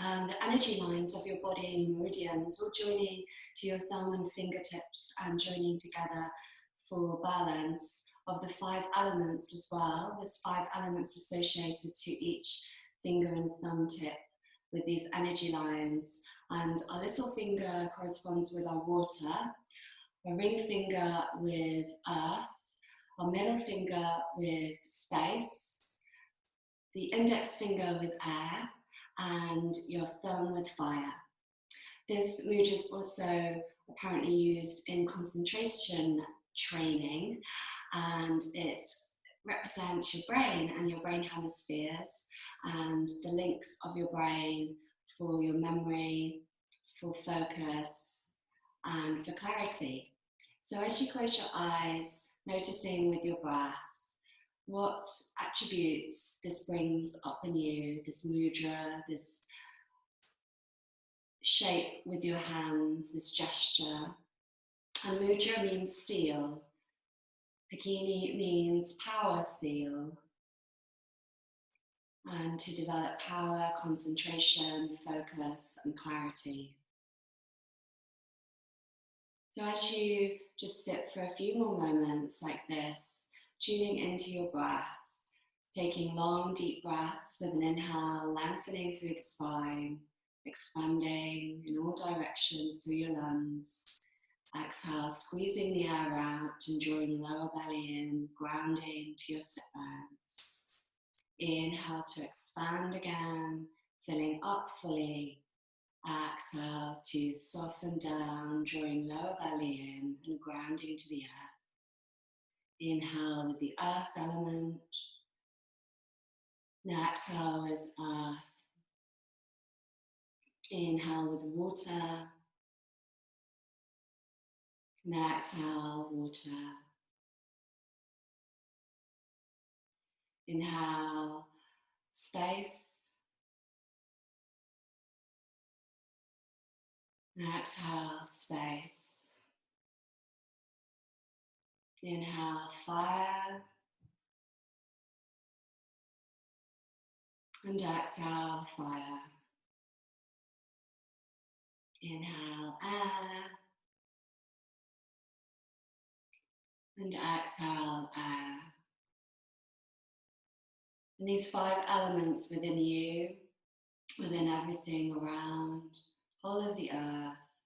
the energy lines of your body and meridians, all joining to your thumb and fingertips and joining together for balance of the 5 elements as well. There's 5 elements associated to each finger and thumb tip with these energy lines. And our little finger corresponds with our water, our ring finger with earth, our middle finger with space, the index finger with air, and your thumb with fire. This mudra is also apparently used in concentration training, and it represents your brain and your brain hemispheres and the links of your brain for your memory, for focus, and for clarity. So as you close your eyes, noticing with your breath what attributes this brings up in you, this mudra, this shape with your hands, this gesture. And mudra means seal. Hakini means power seal. And to develop power, concentration, focus, and clarity. So as you just sit for a few more moments like this, tuning into your breath, taking long, deep breaths with an inhale, lengthening through the spine, expanding in all directions through your lungs. Exhale, squeezing the air out and drawing lower belly in, grounding to your sit bones. Inhale to expand again, filling up fully. Exhale to soften down, drawing lower belly in and grounding to the earth. Inhale with the earth element. Now exhale with earth. Inhale with water. Now exhale, water. Inhale, space. Now exhale, space. Inhale, fire. And exhale, fire. Inhale, air. And exhale, air. And these 5 elements within you, within everything around, whole of the earth.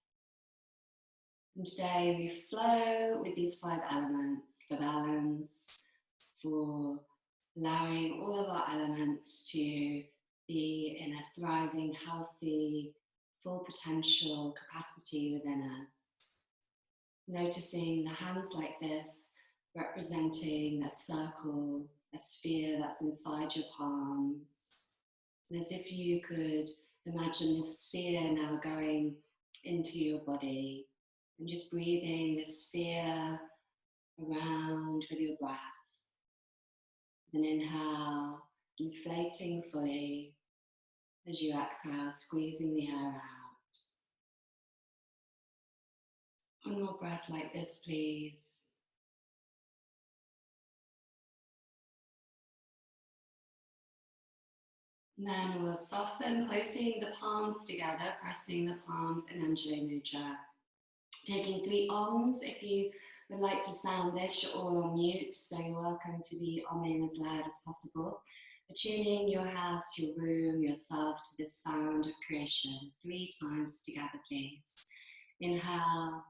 And today we flow with these 5 elements for balance, for allowing all of our elements to be in a thriving, healthy, full potential capacity within us. Noticing the hands like this, representing a circle, a sphere that's inside your palms. And as if you could imagine this sphere now going into your body and just breathing this sphere around with your breath. Then inhale, inflating fully. As you exhale, squeezing the air out. One more breath like this, please. And then we'll soften, placing the palms together, pressing the palms in Energising Mudra. Taking 3 ohms. If you would like to sound this, you're all on mute, so you're welcome to be omming as loud as possible. Attuning your house, your room, yourself to this sound of creation. 3 times together, please. Inhale.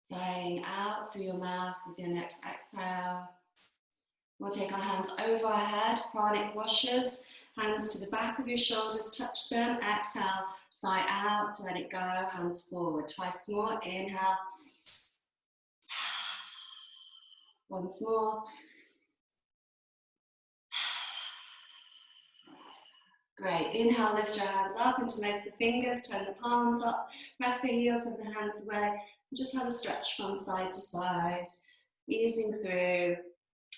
Sighing out through your mouth with your next exhale. We'll take our hands over our head, pranic washers, hands to the back of your shoulders, touch them, exhale, sigh out, let it go, hands forward. Twice more, inhale. Once more. Great. Inhale, lift your hands up, interlace the fingers, turn the palms up, press the heels of the hands away, and just have a stretch from side to side, easing through,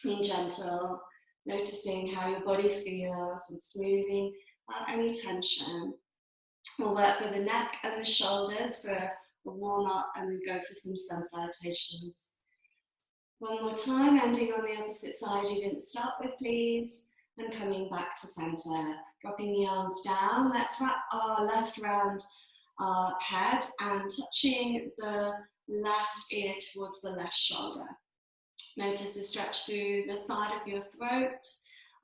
being gentle, noticing how your body feels and smoothing out any tension. We'll work with the neck and the shoulders for a warm up and then go for some sun salutations. One more time, ending on the opposite side you didn't start with, please. And coming back to center, dropping the arms down. Let's wrap our left round our head and touching the left ear towards the left shoulder. Notice a stretch through the side of your throat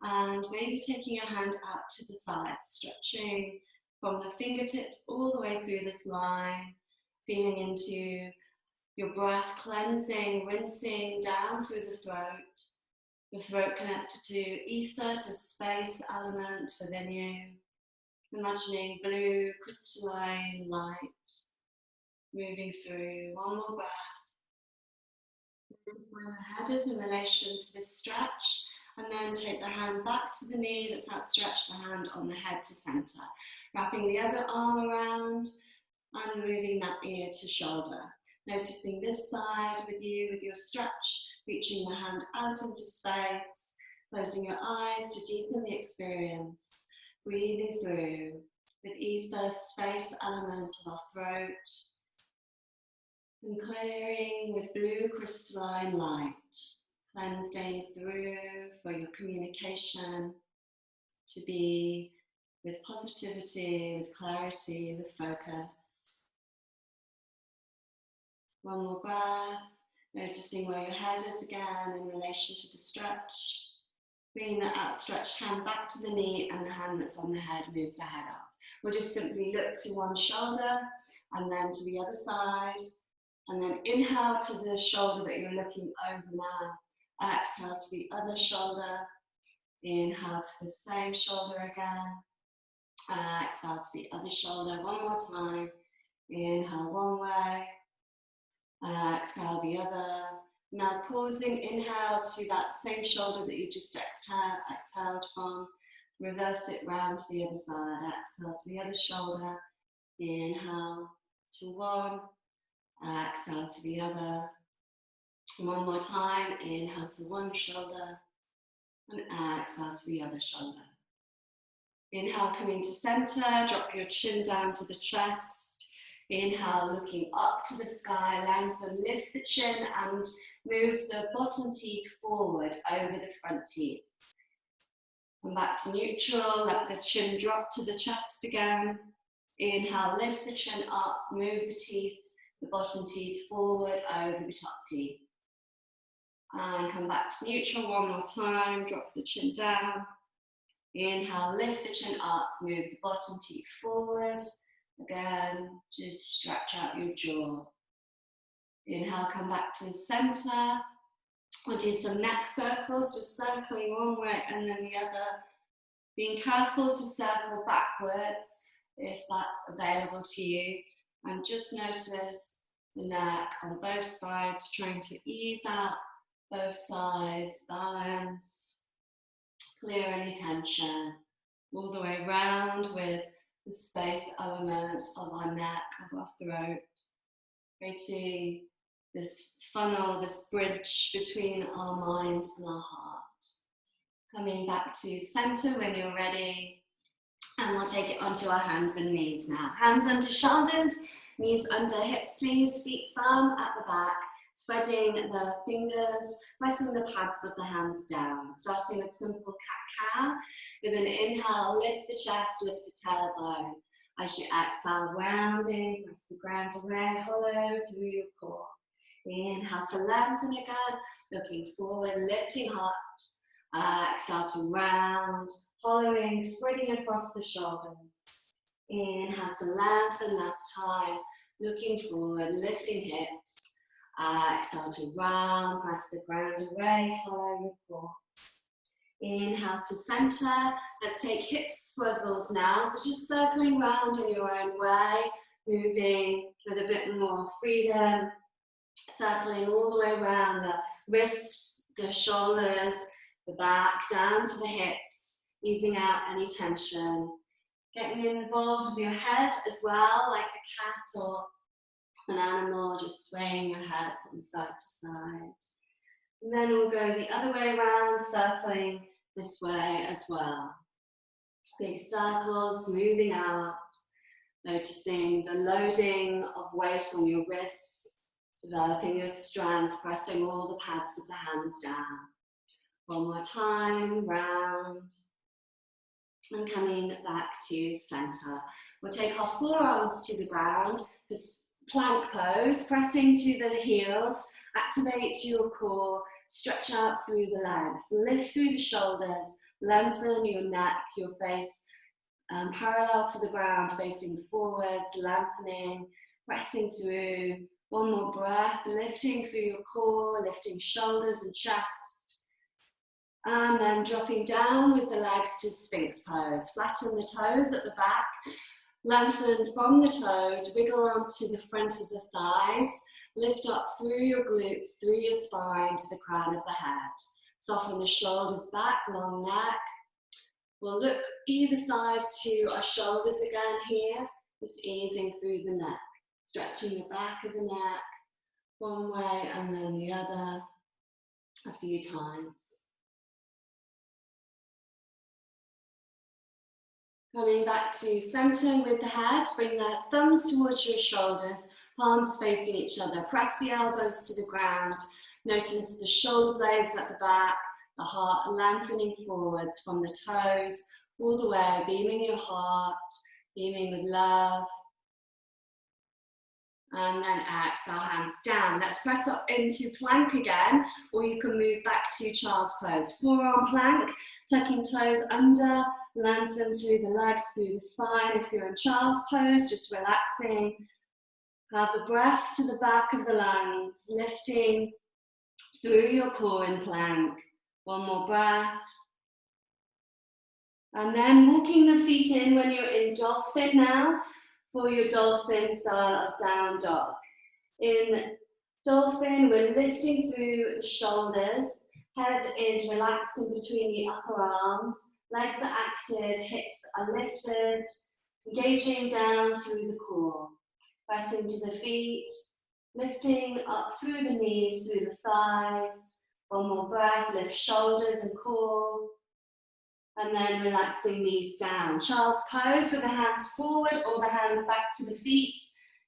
and maybe taking your hand out to the side, stretching from the fingertips all the way through this line, feeling into your breath cleansing, rinsing down through the throat connected to ether, to space element within you. Imagining blue crystalline light moving through. One more breath. Notice where the head is in relation to this stretch, and then take the hand back to the knee that's outstretched, the hand on the head to center. Wrapping the other arm around and moving that ear to shoulder. Noticing this side with you, with your stretch, reaching the hand out into space, closing your eyes to deepen the experience, breathing through with ether, space element of our throat, and clearing with blue crystalline light, cleansing through for your communication to be with positivity, with clarity, with focus. One more breath, noticing where your head is again in relation to the stretch. Bringing that outstretched hand back to the knee, and the hand that's on the head moves the head up. We'll just simply look to one shoulder and then to the other side. And then inhale to the shoulder that you're looking over now. Exhale to the other shoulder. Inhale to the same shoulder again. Exhale to the other shoulder one more time. Inhale one way. Exhale the other. Now pausing, inhale to that same shoulder that you just exhaled from. Reverse it round to the other side. Exhale to the other shoulder. Inhale to one. Exhale to the other. One more time. Inhale to one shoulder. And exhale to the other shoulder. Inhale coming to center. Drop your chin down to the chest. Inhale, looking up to the sky, lengthen, lift the chin and move the bottom teeth forward over the front teeth. Come back to neutral, let the chin drop to the chest again. Inhale, lift the chin up, move the teeth, the bottom teeth forward over the top teeth. And come back to neutral one more time, drop the chin down. Inhale, lift the chin up, move the bottom teeth forward. Again, just stretch out your jaw. Inhale, come back to the center. We'll do some neck circles, just circling one way and then the other. Being careful to circle backwards if that's available to you. And just notice the neck on both sides, trying to ease out both sides, balance, clear any tension. All the way around with the space element of our neck, of our throat, creating this funnel, this bridge between our mind and our heart. Coming back to center when you're ready, and we'll take it onto our hands and knees now. Hands under shoulders, knees under hips, please, feet firm at the back, spreading the fingers, pressing the pads of the hands down, starting with simple cat-cow. With an inhale, lift the chest, lift the tailbone. As you exhale, rounding, press the ground away, hollow through your core. Inhale to lengthen again, looking forward, lifting heart. Exhale to round, hollowing, spreading across the shoulders. Inhale to lengthen last time, looking forward, lifting hips. Exhale to round, press the ground away, hollow your core. Inhale to center. Let's take hip swivels now. So just circling round in your own way, moving with a bit more freedom. Circling all the way around the wrists, The shoulders, the back, down to the hips, easing out any tension. Getting involved with your head as well, like a cat or an animal, just swaying your head from side to side. And then we'll go the other way around, circling this way as well. Big circles, moving out, noticing the loading of weight on your wrists, developing your strength, pressing all the pads of the hands down. One more time, round, and coming back to center. We'll take our forearms to the ground, this plank pose, pressing to the heels, activate your core, stretch out through the legs, lift through the shoulders, lengthen your neck, your face parallel to the ground, facing forwards, lengthening, pressing through. One more breath, lifting through your core, lifting shoulders and chest. And then dropping down with the legs to Sphinx pose. Flatten the toes at the back, lengthen from the toes, wiggle onto the front of the thighs, lift up through your glutes, through your spine to the crown of the head. Soften the shoulders back, long neck. We'll look either side to our shoulders again here, just easing through the neck, stretching the back of the neck, one way and then the other, a few times. Coming back to center with the head, bring the thumbs towards your shoulders, palms facing each other. Press the elbows to the ground. Notice the shoulder blades at the back, the heart lengthening forwards from the toes all the way, beaming your heart, beaming with love. And then exhale, hands down. Let's press up into plank again, or you can move back to child's pose. Forearm plank, tucking toes under, lengthen through the legs, through the spine. If you're in child's pose, just relaxing. Have the breath to the back of the lungs, lifting through your core in plank. One more breath. And then walking the feet in when you're in dolphin now, for your dolphin style of down dog. In dolphin, we're lifting through the shoulders, head is relaxed in between the upper arms, legs are active, hips are lifted, engaging down through the core, pressing to the feet, lifting up through the knees, through the thighs. One more breath, lift shoulders and core. And then relaxing knees down. Child's pose with the hands forward or the hands back to the feet.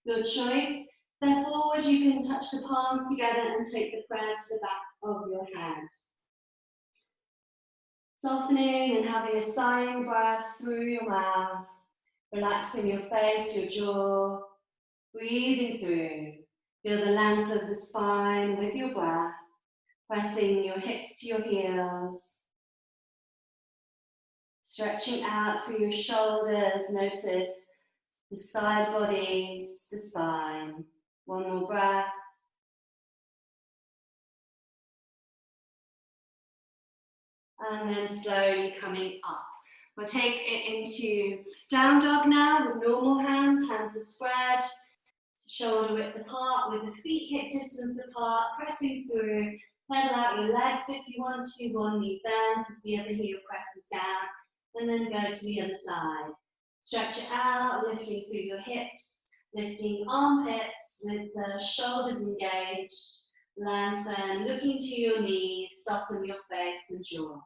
Your choice. Then forward, you can touch the palms together and take the prayer to the back of your head. Softening and having a sighing breath through your mouth. Relaxing your face, your jaw. Breathing through. Feel the length of the spine with your breath. Pressing your hips to your heels. Stretching out through your shoulders, notice the side bodies, the spine. One more breath. And then slowly coming up. We'll take it into down dog now with normal hands. Hands are spread, shoulder width apart, with the feet hip distance apart, pressing through. Pedal out your legs if you want to. One knee bends as the other heel presses down. And then go to the other side. Stretch it out, lifting through your hips, lifting armpits with the shoulders engaged. Lengthen, looking to your knees, soften your face and jaw.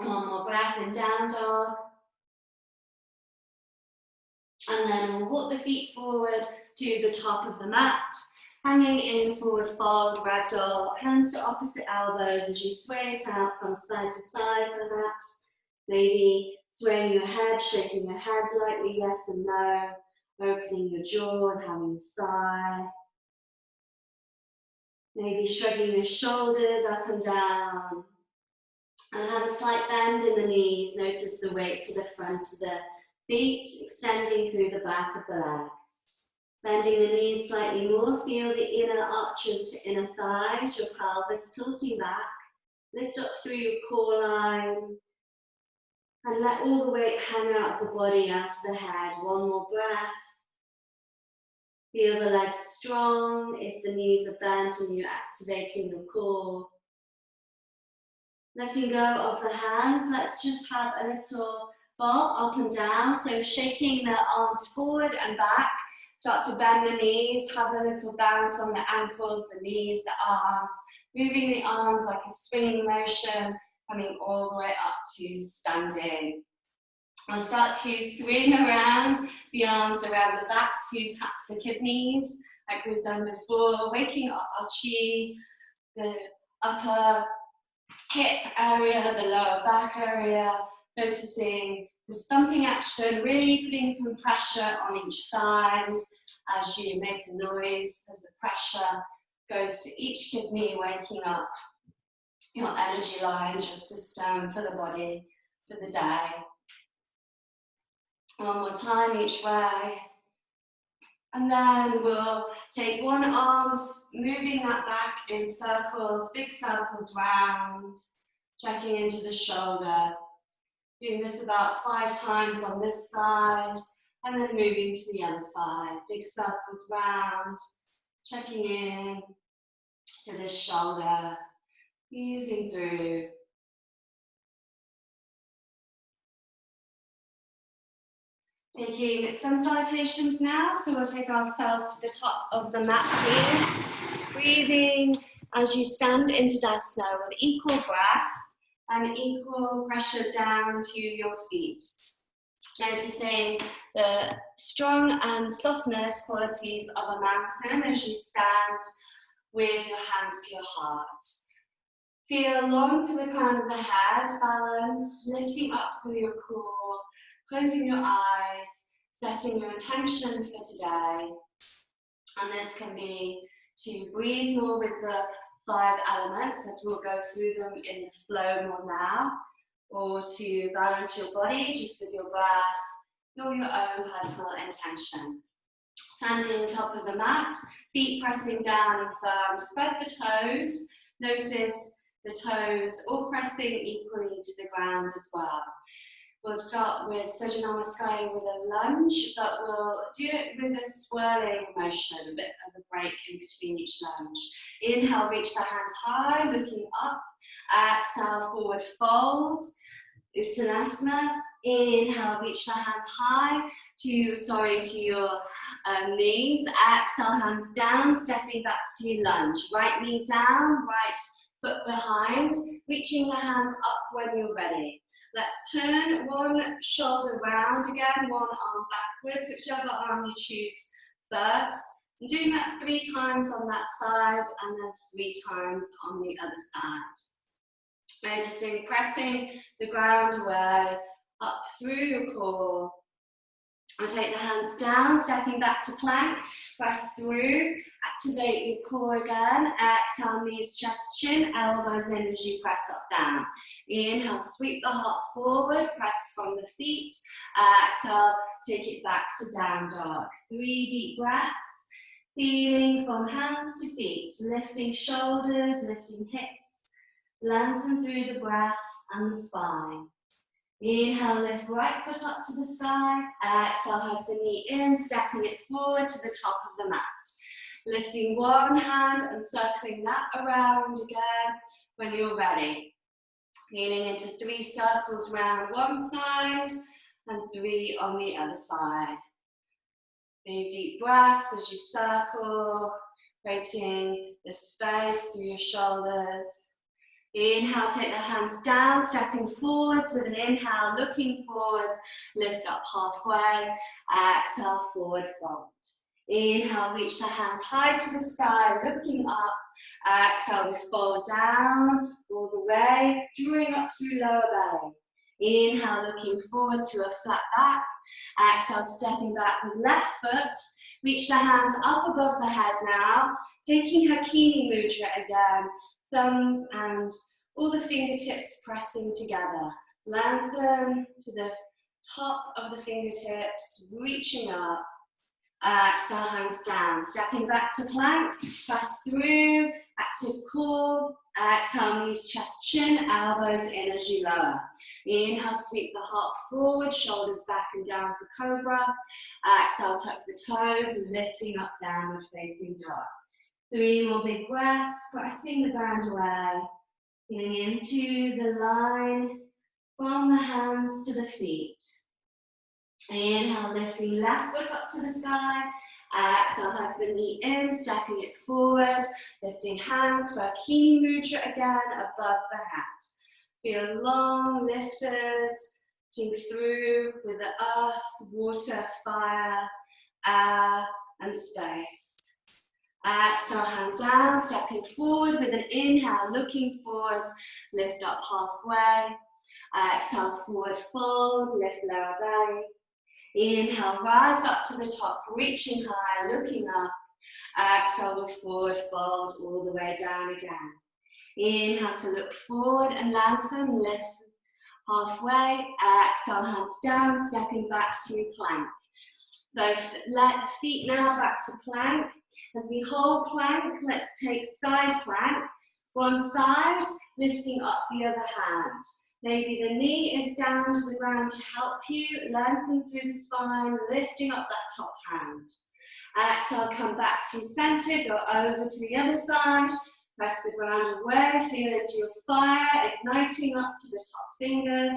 One more breath in down dog. And then we'll walk the feet forward to the top of the mat. Hanging in forward fold, ragdoll, hands to opposite elbows as you sway it out from side to side perhaps. Maybe swaying your head, shaking your head lightly, yes and no. Opening your jaw and having a sigh. Maybe shrugging your shoulders up and down. And have a slight bend in the knees. Notice the weight to the front of the feet, extending through the back of the legs. Bending the knees slightly more. Feel the inner arches to inner thighs, your pelvis tilting back. Lift up through your core line. And let all the weight hang out of the body, out of the head. One more breath. Feel the legs strong. If the knees are bent and you're activating the core. Letting go of the hands, let's just have a little bob up and down. So shaking the arms forward and back. Start to bend the knees, have a little bounce on the ankles, the knees, the arms. Moving the arms like a swinging motion, coming all the way up to standing. We'll start to swing around the arms around the back to tap the kidneys, like we've done before, waking up our chi, the upper hip area, the lower back area, noticing the thumping action, really putting some pressure on each side as you make a noise, as the pressure goes to each kidney, waking up your energy lines, your system for the body, for the day. One more time each way. And then we'll take one arm, moving that back in circles, big circles round, checking into the shoulder. Doing this about 5 times on this side, and then moving to the other side. Big circles round, checking in to this shoulder, easing through. Taking sun salutations now, so we'll take ourselves to the top of the mat, please. Breathing as you stand into Dasana with equal breath and equal pressure down to your feet. Noticing the strong and softness qualities of a mountain as you stand with your hands to your heart. Feel long to the crown of the head, balanced, lifting up through your core, closing your eyes, setting your intention for today. And this can be to breathe more with the 5 elements, as we'll go through them in the flow more now, or to balance your body just with your breath, or your own personal intention. Standing on top of the mat, feet pressing down and firm, spread the toes, notice the toes all pressing equally to the ground as well. We'll start with Surya Namaskar with a lunge, but we'll do it with a swirling motion, a bit of a break in between each lunge. Inhale, reach the hands high, looking up. Exhale, forward fold. Uttanasana. Inhale, reach the hands high to your knees. Exhale, hands down, stepping back to lunge. Right knee down, right foot behind, reaching the hands up when you're ready. Let's turn one shoulder round again, one arm backwards, whichever arm you choose first. And doing that 3 times on that side and then 3 times on the other side. Noticing pressing the ground away, up through your core. I'll take the hands down, stepping back to plank, press through, activate your core again. Exhale, knees, chest, chin, elbows in as you press up, down. Inhale, sweep the heart forward, press from the feet. Exhale, take it back to down dog. 3 deep breaths, feeling from hands to feet, lifting shoulders, lifting hips, lengthen through the breath and the spine. Inhale, lift right foot up to the sky. Exhale, hug the knee in, stepping it forward to the top of the mat. Lifting one hand and circling that around again when you're ready. Kneeling into 3 circles round one side and 3 on the other side. Big deep breaths as you circle, creating the space through your shoulders. Inhale, take the hands down, stepping forwards with an inhale, looking forwards, lift up halfway. Exhale, forward fold. Inhale, reach the hands high to the sky, looking up. Exhale, we fold down all the way, drawing up through lower belly. Inhale, looking forward to a flat back. Exhale, stepping back with left foot. Reach the hands up above the head now, taking Hakini Mudra again. Thumbs and all the fingertips pressing together. Lengthen to the top of the fingertips, reaching up. Exhale, hands down. Stepping back to plank, press through, active core. Exhale, knees, chest, chin, elbows in as you lower. Inhale, sweep the heart forward, shoulders back and down for cobra. Exhale, tuck the toes, lifting up, downward facing dog. 3 more big breaths, pressing the ground away. Feeling into the line from the hands to the feet. Inhale, lifting left foot up to the sky. Exhale, hug the knee in, stepping it forward. Lifting hands for Hakini Mudra again above the head. Feel long, lifted, through with the earth, water, fire, air, and space. Exhale, hands down, stepping forward with an inhale, looking forwards, lift up halfway. Exhale, forward fold, lift lower belly. Inhale, rise up to the top, reaching high, looking up. Exhale, forward fold all the way down again. Inhale to look forward and lengthen, lift halfway. Exhale, hands down, stepping back to plank. Both feet now back to plank. As we hold plank, let's take side plank. One side, lifting up the other hand. Maybe the knee is down to the ground to help you, lengthen through the spine, lifting up that top hand. Exhale, come back to center, go over to the other side, press the ground away, feel into your fire, igniting up to the top fingers.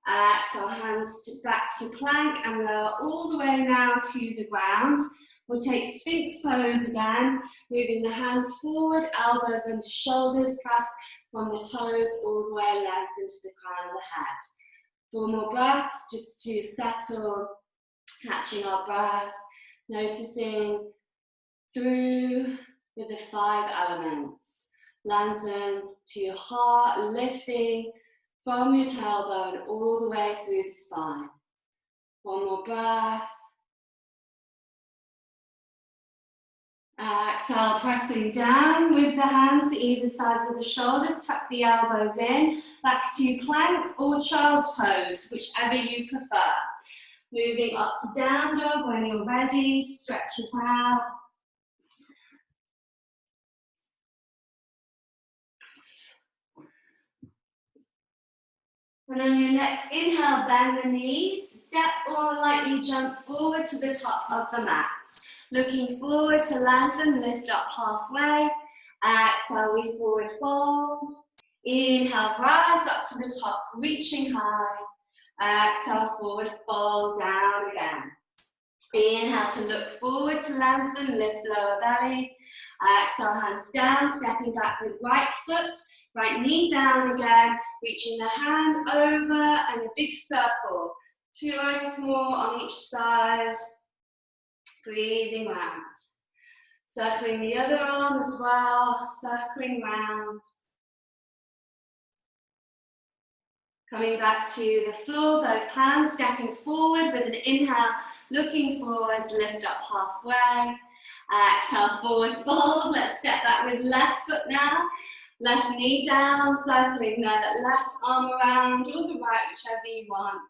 Exhale, hands back to plank and lower all the way now to the ground. We'll take Sphinx pose again, moving the hands forward, elbows into shoulders, press from the toes all the way left into the crown of the head. 4 more breaths just to settle, catching our breath, noticing through with the 5 elements. Lengthen to your heart, lifting from your tailbone all the way through the spine. 1 more breath. Exhale, pressing down with the hands either sides of the shoulders, tuck the elbows in, back to plank or child's pose, whichever you prefer. Moving up to down dog when you're ready, stretch it out. And on your next inhale, bend the knees, step or lightly jump forward to the top of the mat. Looking forward to lengthen, lift up halfway. Exhale, we forward fold. Inhale, rise up to the top, reaching high. Exhale, forward fold, down again. Inhale to look forward to lengthen, lift lower belly. Exhale, hands down, stepping back with right foot, right knee down again, reaching the hand over and a big circle. 2 eyes small on each side. Breathing round. Circling the other arm as well, circling round. Coming back to the floor, both hands stepping forward with an inhale, looking forwards, lift up halfway. Exhale, forward fold. Let's step back with left foot now. Left knee down, circling the left arm around, or the right, whichever you want.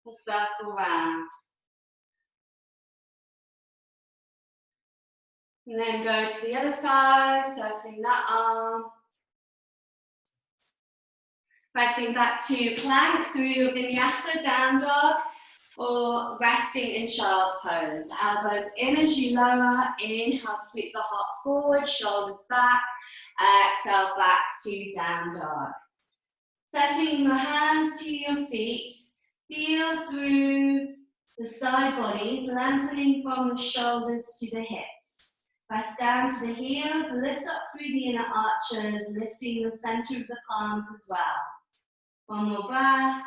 We'll circle round. And then go to the other side, circling that arm. Pressing back to plank through your vinyasa, down dog, or resting in child's pose. Elbows in as you lower. Inhale, sweep the heart forward, shoulders back. Exhale, back to down dog. Setting your hands to your feet. Feel through the side bodies, lengthening from the shoulders to the hips. Press down to the heels, lift up through the inner arches, lifting the center of the palms as well. 1 more breath.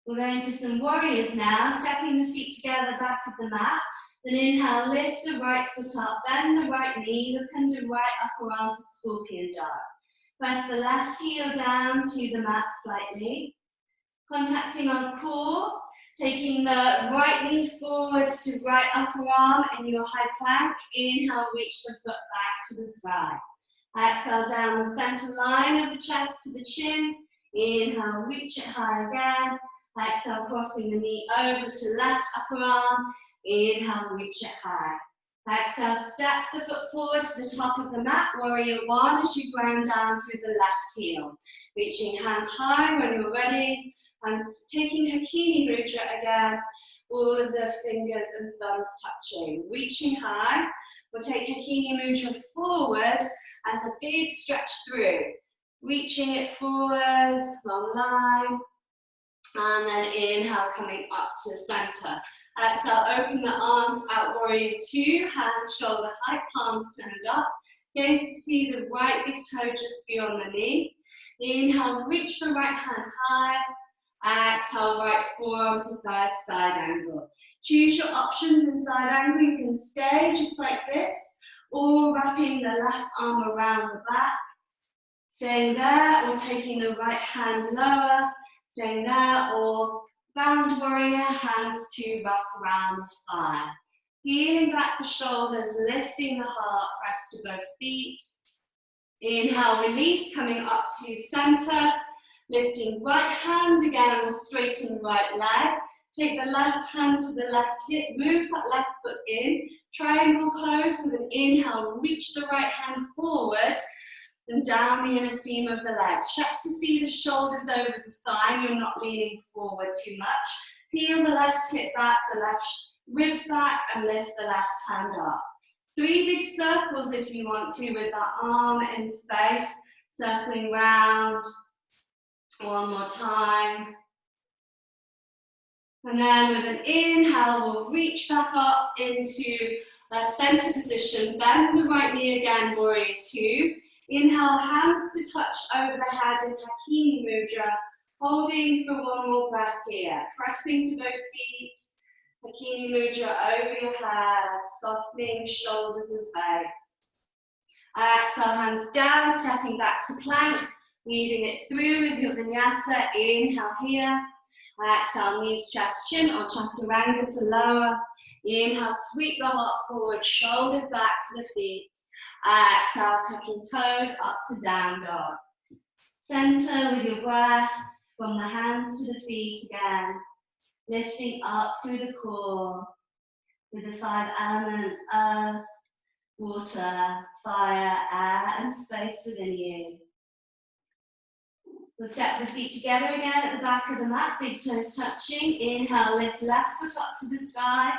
We're going to some warriors now, stepping the feet together back of the mat. Then inhale, lift the right foot up, bend the right knee, look under right upper arm for scorpion dog. Press the left heel down to the mat slightly. Contacting on core, taking the right knee forward to right upper arm in your high plank. Inhale, reach the foot back to the sky. Exhale, down the center line of the chest to the chin. Inhale, reach it high again. Exhale, crossing the knee over to left upper arm. Inhale, reach it high. Exhale, step the foot forward to the top of the mat, warrior 1, as you ground down through the left heel. Reaching hands high when you're ready. Hands taking Hakini Mudra again. All of the fingers and thumbs touching. Reaching high. We'll take Hakini Mudra forward as a big stretch through. reaching it forwards, long line. And then inhale, coming up to center. Exhale, open the arms out, warrior two, hands shoulder height, palms turned up. Gaze to see the right big toe just beyond the knee. Inhale, reach the right hand high. Exhale, right forearm to thigh, side angle. Choose your options in side angle. You can stay just like this, or wrapping the left arm around the back. Staying there, or taking the right hand lower. Staying there, or bound warrior, hands to wrap around the thigh. Peeling back the shoulders, lifting the heart, press to both feet. Inhale, release, coming up to center. Lifting right hand again, we'll straighten the right leg. Take the left hand to the left hip, move that left foot in. Triangle pose with an inhale, reach the right hand forward and down the inner seam of the leg. Check to see the shoulders over the thigh, you're not leaning forward too much. Peel the left hip back, the left ribs back, and lift the left hand up. 3 big circles if you want to, with that arm in space, circling round. One more time. And then with an inhale, we'll reach back up into a center position. Bend the right knee again, warrior two. Inhale, hands to touch over the head in Hakini Mudra. Holding for one more breath here. Pressing to both feet. Hakini Mudra over your head. Softening shoulders and face. Exhale, hands down, stepping back to plank. Weaving it through with your vinyasa. Inhale here. Exhale, knees, chest, chin, or chaturanga to lower. Inhale, sweep the heart forward, shoulders back to the feet. Exhale, tucking toes up to down dog. Center with your breath from the hands to the feet again. Lifting up through the core with the 5 elements: earth, water, fire, air, and space within you. We'll step the feet together again at the back of the mat, big toes touching. Inhale, lift left foot up to the sky.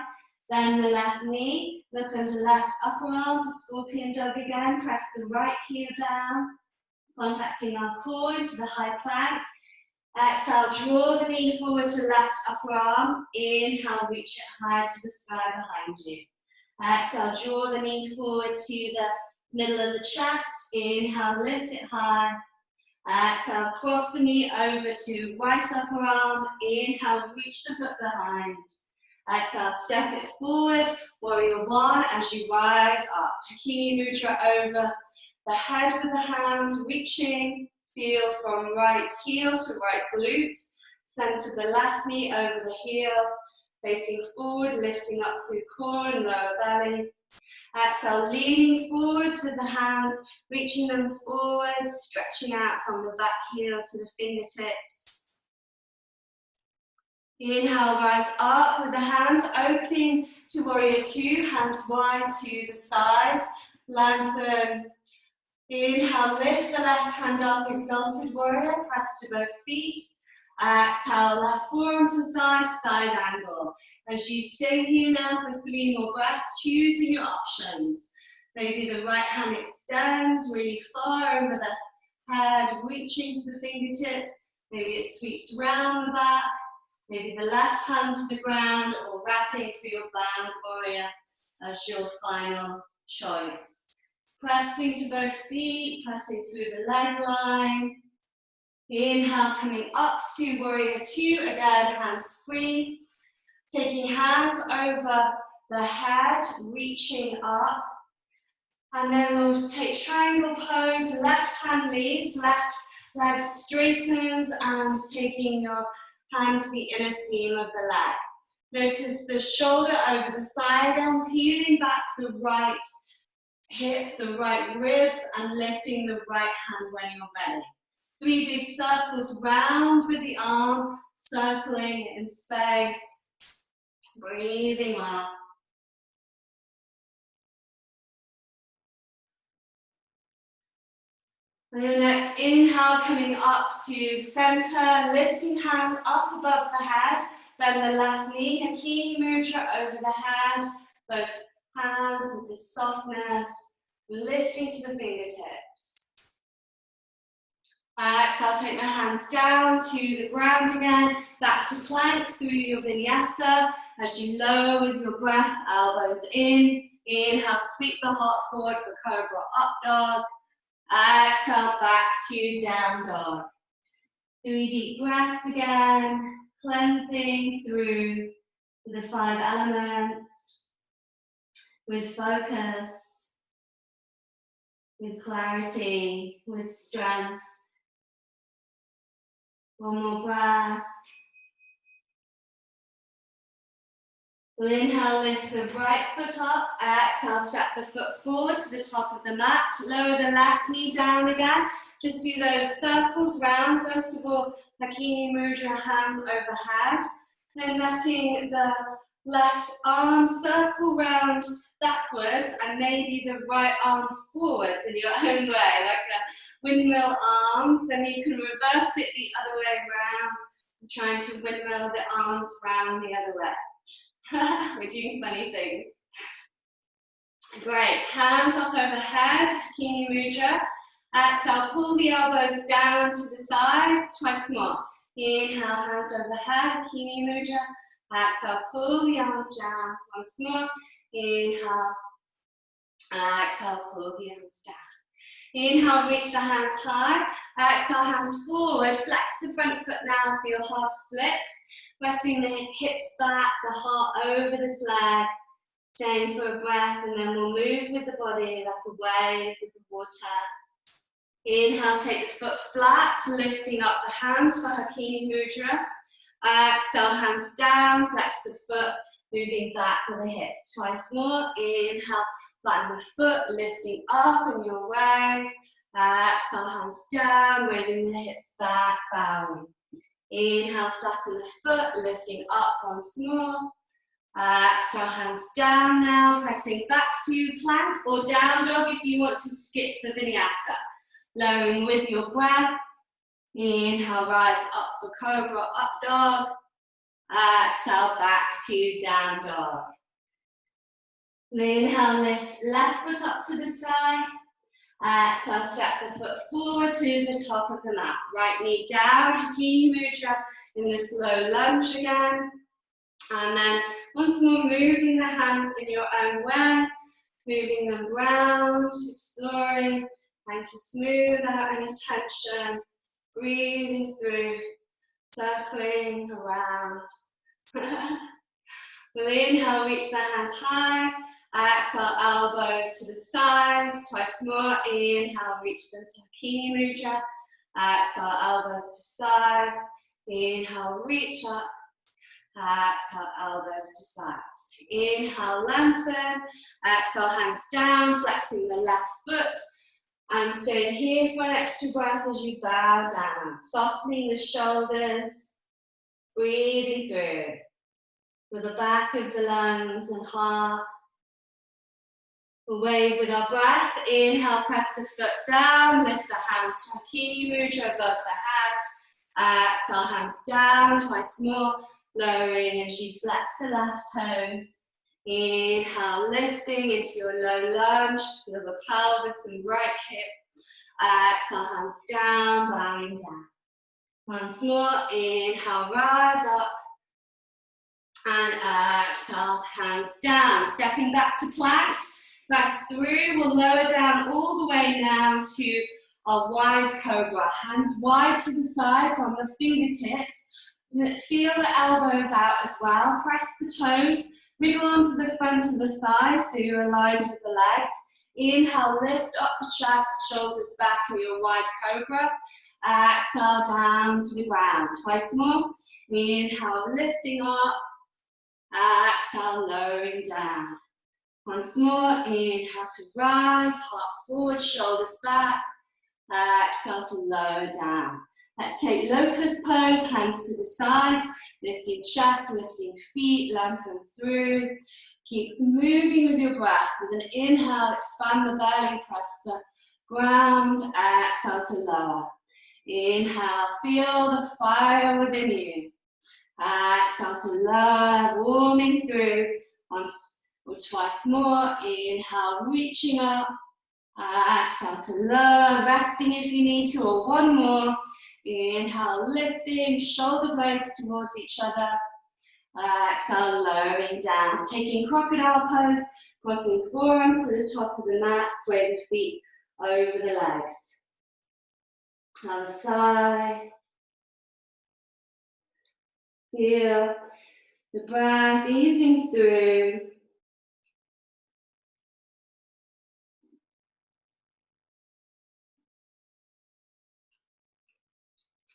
Bend the left knee. Look under left upper arm for scorpion dog again. Press the right heel down. Contacting our core into the high plank. Exhale, draw the knee forward to left upper arm. Inhale, reach it high to the sky behind you. Exhale, draw the knee forward to the middle of the chest. Inhale, lift it high. Exhale, cross the knee over to right upper arm. Inhale, reach the foot behind. Exhale, step it forward, warrior one, as you rise up. Hakini Mudra over the head with the hands, reaching. Feel from right heel to right glute. Center the left knee over the heel. Facing forward, lifting up through core and lower belly. Exhale, leaning forwards with the hands, reaching them forwards, stretching out from the back heel to the fingertips. Inhale, rise up with the hands opening to warrior two, hands wide to the sides, lengthen. Inhale, lift the left hand up, exalted warrior, press to both feet. Exhale, left forearm to thigh, side angle. As you stay here now for 3 more breaths, choosing your options. Maybe the right hand extends really far over the head, reaching to the fingertips. Maybe it sweeps round the back. Maybe the left hand to the ground, or wrapping for your bound warrior as your final choice. Pressing to both feet, pressing through the leg line. Inhale, coming up to warrior two, again, hands free. Taking hands over the head, reaching up. And then we'll take triangle pose, left hand leads, left leg straightens, and taking your hand to the inner seam of the leg. Notice the shoulder over the thigh, then peeling back the right hip, the right ribs, and lifting the right hand when you're ready. 3 big circles round with the arm, circling in space, breathing well. And your next inhale, coming up to center, lifting hands up above the head, bend the left knee, Hakini Mudra over the head, both hands with this softness, lifting to the fingertips. Exhale, take the hands down to the ground again. Back to plank through your vinyasa. As you lower with your breath, elbows in. Inhale, sweep the heart forward for Cobra Up Dog. Exhale, back to Down Dog. 3 deep breaths again. Cleansing through the 5 elements. With focus. With clarity. With strength. One more breath. We'll inhale, lift the right foot up. Exhale, step the foot forward to the top of the mat. Lower the left knee down again. Just do those circles round. First of all, Hakini Mudra, hands overhead. Then letting the left arm circle round backwards and maybe the right arm forwards in your own way, like the windmill arms. Then you can reverse it the other way around. I'm trying to windmill the arms round the other way. We're doing funny things. Great, hands up overhead, Hakini Mudra. Exhale, pull the elbows down to the sides, twice more. Inhale, hands overhead, Hakini Mudra. Exhale, pull the arms down, once more. Inhale, exhale, pull the arms down. Inhale, reach the hands high. Exhale, hands forward, flex the front foot now for your half splits. Pressing the hips back, the heart over this leg. Staying for a breath, and then we'll move with the body like a wave with the water. Inhale, take the foot flat, lifting up the hands for Hakini Mudra. Exhale, hands down, flex the foot, moving back with the hips. Twice more. Inhale, flatten the foot, lifting up in your wave. Exhale, hands down, moving the hips back, bowing. Inhale, flatten the foot, lifting up once more. Exhale, hands down now, pressing back to plank or down dog if you want to skip the vinyasa. Lowering with your breath. Inhale, rise up for Cobra Up Dog. Exhale, back to Down Dog. Inhale, lift left foot up to the sky. Exhale, step the foot forward to the top of the mat. Right knee down, Hakini Mudra in this low lunge again. And then once more, moving the hands in your own way, moving them round, exploring, trying to smooth out any tension, breathing through, circling around. We'll inhale, reach the hands high. Exhale, elbows to the sides, twice more. Inhale, reach them to Hakini Mudra. Exhale, elbows to sides. Inhale, reach up. Exhale, elbows to sides. Inhale, lengthen. Exhale, hands down, flexing the left foot. And stay here for an extra breath as you bow down, softening the shoulders, breathing through with the back of the lungs and heart. We'll wave with our breath. Inhale, press the foot down, lift the hands to Hakini Mudra above the head. Exhale, hands down, twice more, lowering as you flex the left toes. Inhale, lifting into your low lunge, feel the pelvis and right hip. Exhale, hands down, bowing down. Once more, inhale, rise up. And exhale, hands down. Stepping back to plank. Press through, we'll lower down all the way now to our wide cobra. Hands wide to the sides on the fingertips. Feel the elbows out as well. Press the toes, wriggle onto the front of the thighs so you're aligned with the legs. Inhale, lift up the chest, shoulders back in your wide cobra. Exhale, down to the ground. Twice more. Inhale, lifting up. Exhale, lowering down. Once more, inhale to rise, heart forward, shoulders back. Exhale to lower down. Let's take locust pose, hands to the sides, lifting chest, lifting feet, lengthen through. Keep moving with your breath. With an inhale, expand the belly, press the ground. Exhale to lower. Inhale, feel the fire within you. Exhale to lower, warming through. Once or twice more. Inhale, reaching up. Exhale to lower, resting if you need to, or one more. Inhale, lifting, shoulder blades towards each other. Exhale, lowering down, taking crocodile pose, crossing forearms to the top of the mat, sway the feet over the legs. Other side. Feel the breath easing through.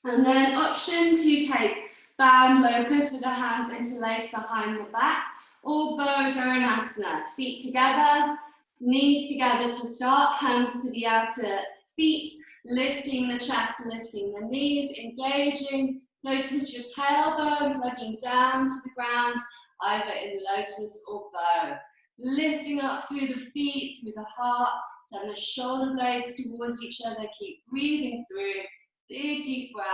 And then option to take bound locust with the hands interlaced behind the back, or bow dhanasana. Feet together, knees together to start, hands to the outer feet, lifting the chest, lifting the knees, engaging. Notice your tailbone plugging down to the ground, either in lotus or bow. Lifting up through the feet, through the heart, send the shoulder blades towards each other, keep breathing through. Big deep breaths.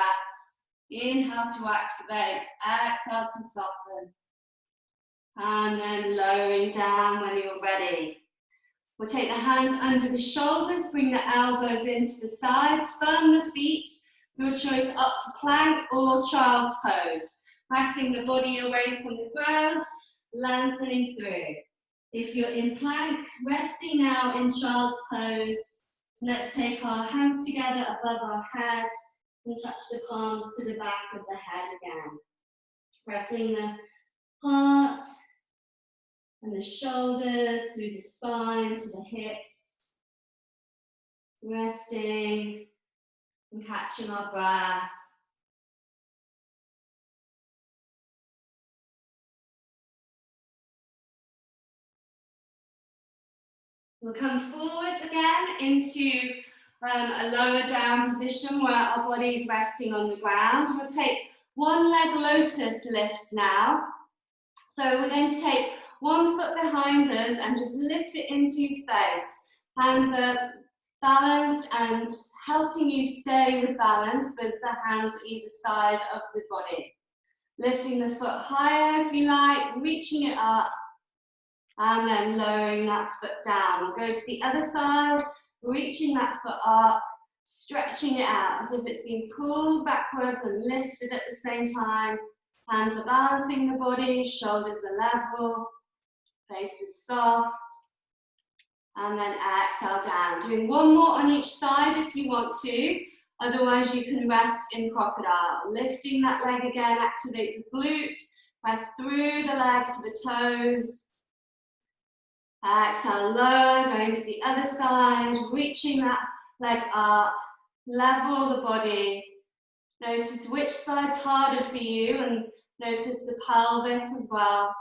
Inhale to activate, exhale to soften. And then lowering down when you're ready. We'll take the hands under the shoulders, bring the elbows into the sides, firm the feet. Your choice up to plank or child's pose. Pressing the body away from the ground, lengthening through. If you're in plank, resting now in child's pose. Let's take our hands together above our head and touch the palms to the back of the head again. Pressing the heart and the shoulders through the spine to the hips. Resting and catching our breath. We'll come forwards again into a lower down position where our body is resting on the ground. We'll take one leg lotus lifts now. So we're going to take one foot behind us and just lift it into space. Hands are balanced and helping you stay with balance with the hands either side of the body. Lifting the foot higher if you like, reaching it up, and then lowering that foot down. We'll go to the other side, reaching that foot up, stretching it out as if it's being pulled backwards and lifted at the same time. Hands are balancing the body, shoulders are level, face is soft. And then exhale down. Doing one more on each side if you want to. Otherwise you can rest in crocodile. Lifting that leg again, activate the glute. Press through the leg to the toes. Exhale, lower, going to the other side, reaching that leg up, level the body. Notice which side's harder for you and notice the pelvis as well.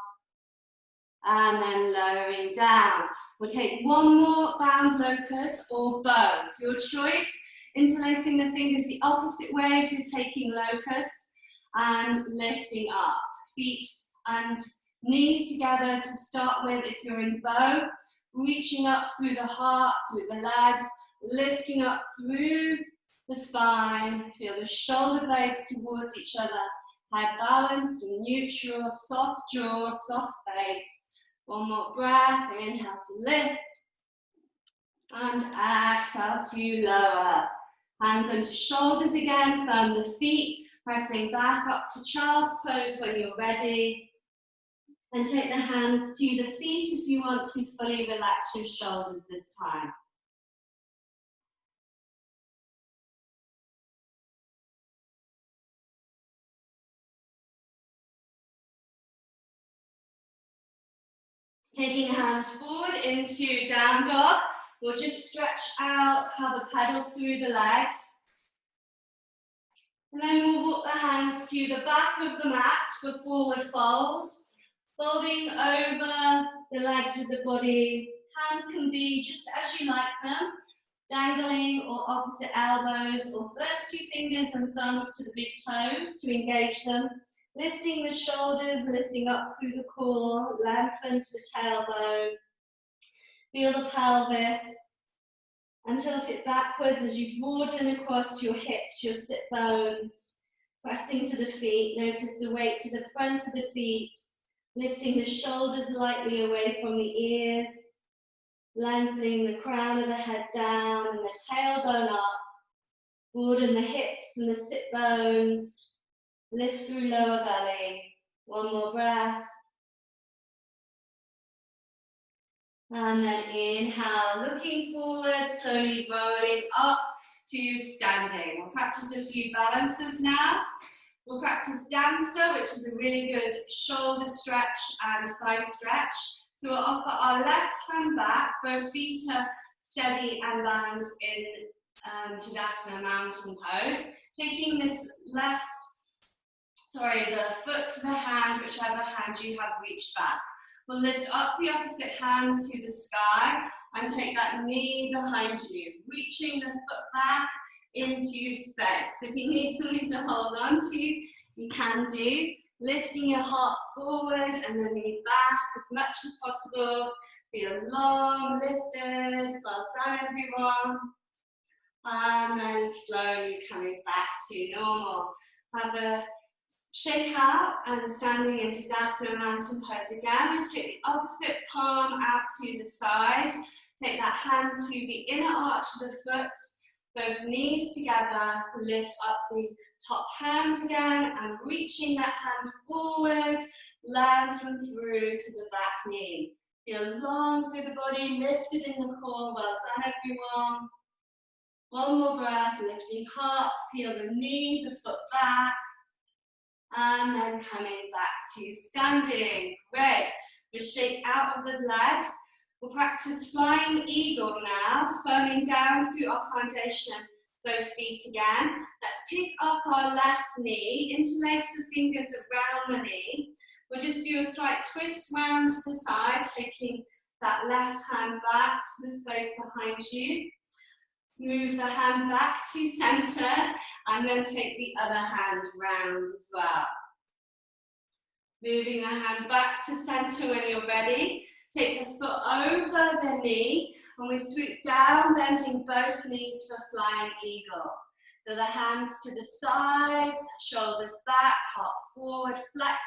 And then lowering down. We'll take one more bound locust or bow. Your choice, interlacing the fingers the opposite way if you're taking locust and lifting up. Feet and knees together to start with if you're in bow, reaching up through the heart, through the legs, lifting up through the spine. Feel the shoulder blades towards each other. Head balanced and neutral, soft jaw, soft face. One more breath, inhale to lift. And exhale to lower. Hands onto shoulders again, firm the feet, pressing back up to child's pose when you're ready. And take the hands to the feet if you want to fully relax your shoulders this time. Taking hands forward into down dog. We'll just stretch out, have a pedal through the legs. And then we'll walk the hands to the back of the mat for forward fold. Folding over the legs with the body. Hands can be just as you like them. Dangling or opposite elbows or first two fingers and thumbs to the big toes to engage them. Lifting the shoulders, lifting up through the core, lengthen to the tailbone. Feel the pelvis and tilt it backwards as you broaden across your hips, your sit bones. Pressing to the feet, notice the weight to the front of the feet. Lifting the shoulders lightly away from the ears. Lengthening the crown of the head down and the tailbone up. Broaden the hips and the sit bones. Lift through lower belly. One more breath. And then inhale, looking forward, slowly rolling up to standing. We'll practice a few balances now. We'll practice dancer, which is a really good shoulder stretch and thigh stretch. So we'll offer our left hand back, both feet are steady and balanced in Tadasana mountain pose. Taking this the foot to the hand, whichever hand you have reached back. We'll lift up the opposite hand to the sky and take that knee behind you, reaching the foot back into space. If you need something to hold on to, you can do. Lifting your heart forward and the knee back as much as possible. Feel long, lifted. Well done, everyone. And then slowly coming back to normal. Have a shake out and standing into Tadasana mountain pose again. We take the opposite palm out to the side. Take that hand to the inner arch of the foot. Both knees together. Lift up the top hand again and reaching that hand forward. Lengthen through to the back knee. Feel long through the body, lifted in the core. Well done, everyone. One more breath, lifting heart. Feel the knee, the foot back. And then coming back to standing. Great. We shake out of the legs. We'll practice flying eagle now, firming down through our foundation, both feet again. Let's pick up our left knee, interlace the fingers around the knee. We'll just do a slight twist round to the side, taking that left hand back to the space behind you. Move the hand back to center and then take the other hand round as well. Moving the hand back to center when you're ready. Take the foot over the knee and we swoop down, bending both knees for flying eagle. So the hands to the sides, shoulders back, heart forward, flex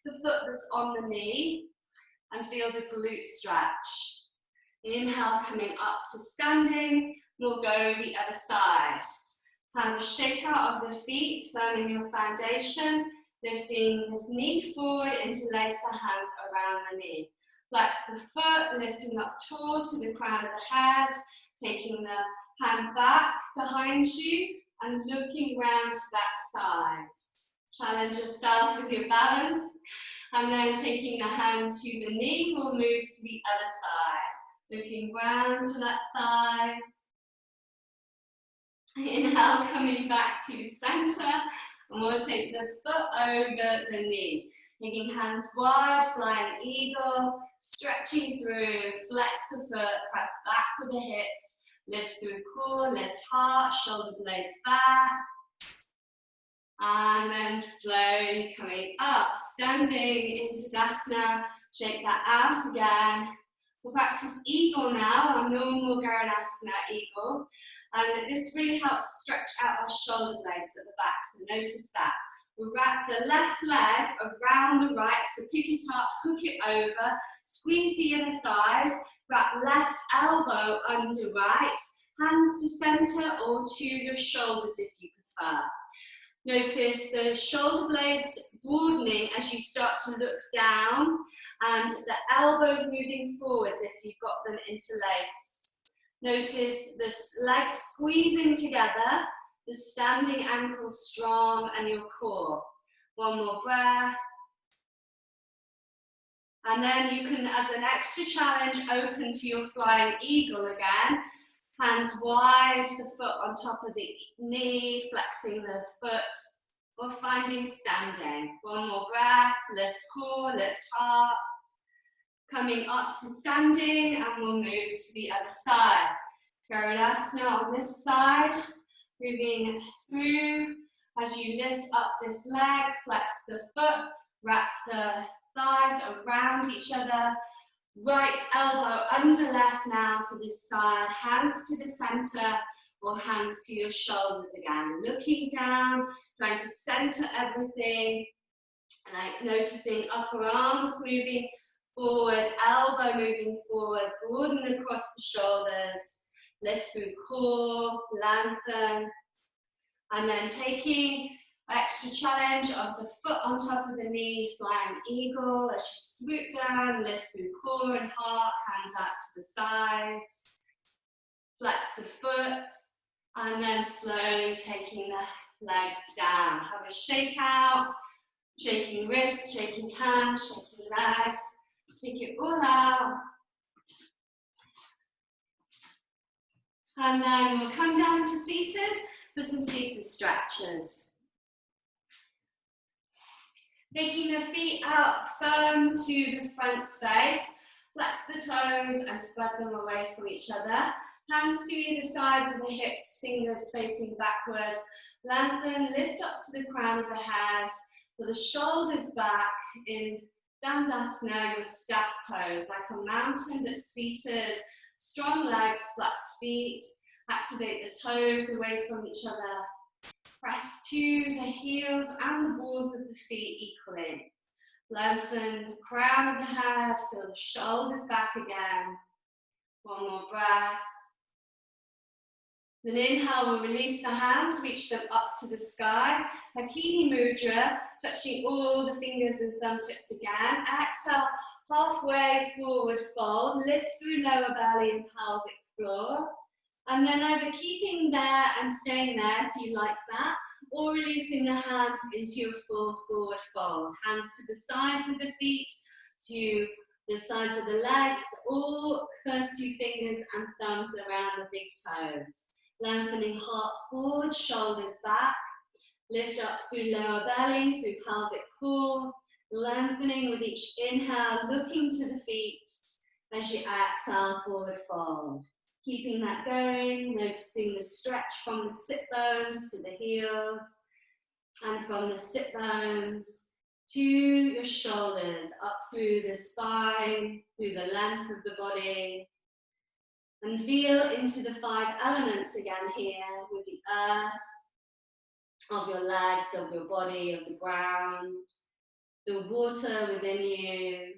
the foot that's on the knee and feel the glute stretch. Inhale, coming up to standing. We'll go the other side. Have a shake out of the feet, firming your foundation, lifting this knee forward, interlace the hands around the knee. Flex the foot, lifting up tall to the crown of the head, taking the hand back behind you and looking round to that side. Challenge yourself with your balance and then taking the hand to the knee, we'll move to the other side. Looking round to that side. Inhale, coming back to center, and we'll take the foot over the knee. Making hands wide, flying eagle, stretching through, flex the foot, press back with the hips, lift through core, lift heart, shoulder blades back. And then slowly coming up, standing into Tadasana, shake that out again. We'll practice eagle now, our normal Garudasana eagle. And this really helps stretch out our shoulder blades at the back, so notice that. We'll wrap the left leg around the right, so pick it up, hook it over, squeeze the inner thighs, wrap left elbow under right, hands to center or to your shoulders if you prefer. Notice the shoulder blades broadening as you start to look down and the elbows moving forwards if you've got them interlaced. Notice the legs squeezing together, the standing ankle strong and your core. One more breath. And then you can, as an extra challenge, open to your flying eagle again. Hands wide, the foot on top of the knee, flexing the foot, or finding standing. One more breath, lift core, lift heart. Coming up to standing, and we'll move to the other side. Garudasana on this side, moving through as you lift up this leg, flex the foot, wrap the thighs around each other. Right elbow under left now for this side, hands to the center or hands to your shoulders again. Looking down, trying to center everything, like noticing upper arms moving forward, elbow moving forward, broaden across the shoulders, lift through core, lengthen, and then taking extra challenge of the foot on top of the knee, flying eagle as you swoop down, lift through core and heart, hands out to the sides, flex the foot, and then slowly taking the legs down. Have a shake out, shaking wrists, shaking hands, shaking legs, take it all out. And then we'll come down to seated for some seated stretches. Taking the feet out firm to the front space, flex the toes and spread them away from each other. Hands to either sides of the hips, fingers facing backwards. Lengthen, lift up to the crown of the head, with the shoulders back in Dandasana, your staff pose, like a mountain that's seated. Strong legs, flex feet, activate the toes away from each other. Press to the heels and the balls of the feet equally. Lengthen the crown of the head, feel the shoulders back again. One more breath. Then inhale, we'll release the hands, reach them up to the sky. Hakini Mudra, touching all the fingers and thumb tips again. Exhale, halfway forward fold, lift through lower belly and pelvic floor. And then either keeping there and staying there if you like that, or releasing the hands into your full forward fold. Hands to the sides of the feet, to the sides of the legs, all first two fingers and thumbs around the big toes. Lengthening heart forward, shoulders back. Lift up through lower belly, through pelvic floor. Lengthening with each inhale, looking to the feet as you exhale, forward fold. Keeping that going, noticing the stretch from the sit bones to the heels, and from the sit bones to your shoulders, up through the spine, through the length of the body. And feel into the 5 elements again here, with the earth, of your legs, of your body, of the ground, the water within you,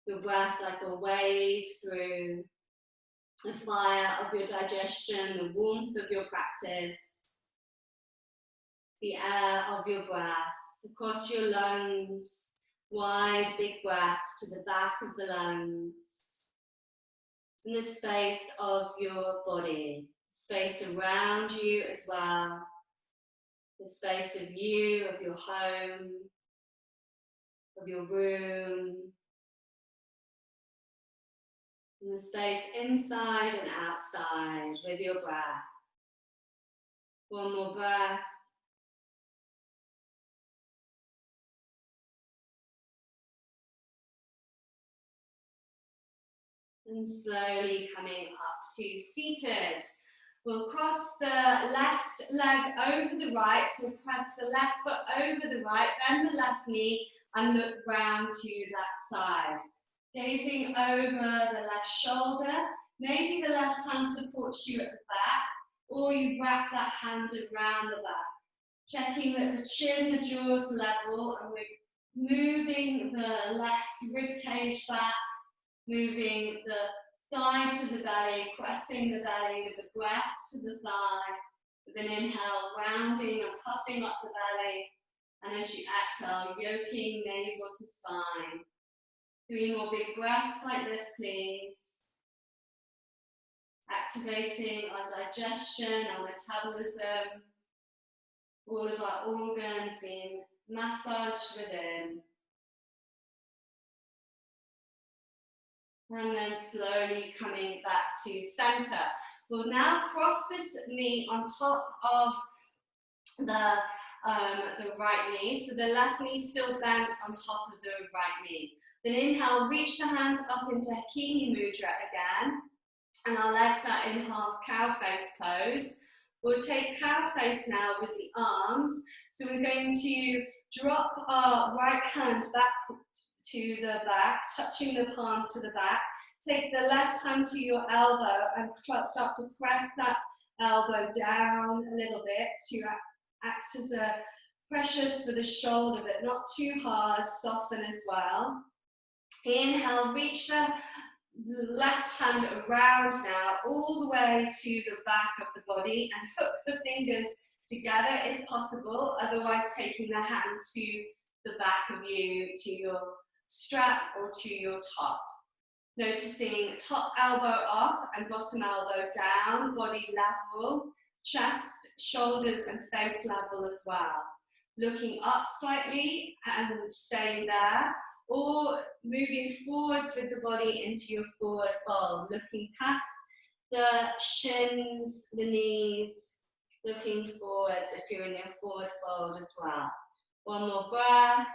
your breath like a wave through, the fire of your digestion, the warmth of your practice, the air of your breath, across your lungs, wide big breaths to the back of the lungs, in the space of your body, space around you as well, the space of you, of your home, of your room, in the space inside and outside with your breath. One more breath. And slowly coming up to seated. We'll cross the left leg over the right, so we'll press the left foot over the right, bend the left knee and look round to that side. Gazing over the left shoulder, maybe the left hand supports you at the back, or you wrap that hand around the back. Checking that the chin, the jaws level, and we're moving the left rib cage back, moving the thigh to the belly, pressing the belly with the breath to the thigh, with an inhale, rounding and puffing up the belly, and as you exhale, yoking navel to spine. 3 more big breaths like this, please. Activating our digestion, our metabolism, all of our organs being massaged within. And then slowly coming back to center. We'll now cross this knee on top of the right knee. So the left knee still bent on top of the right knee. Then inhale, reach the hands up into Hakini Mudra again. And our legs are in half cow face pose. We'll take cow face now with the arms. So we're going to drop our right hand back to the back, touching the palm to the back. Take the left hand to your elbow and start to press that elbow down a little bit to act as a pressure for the shoulder, but not too hard, soften as well. Inhale, reach the left hand around now, all the way to the back of the body, and hook the fingers together if possible, otherwise taking the hand to the back of you, to your strap or to your top. Noticing top elbow up and bottom elbow down, body level, chest, shoulders and face level as well. Looking up slightly and staying there, or moving forwards with the body into your forward fold, looking past the shins, the knees, looking forwards if you're in your forward fold as well. One more breath.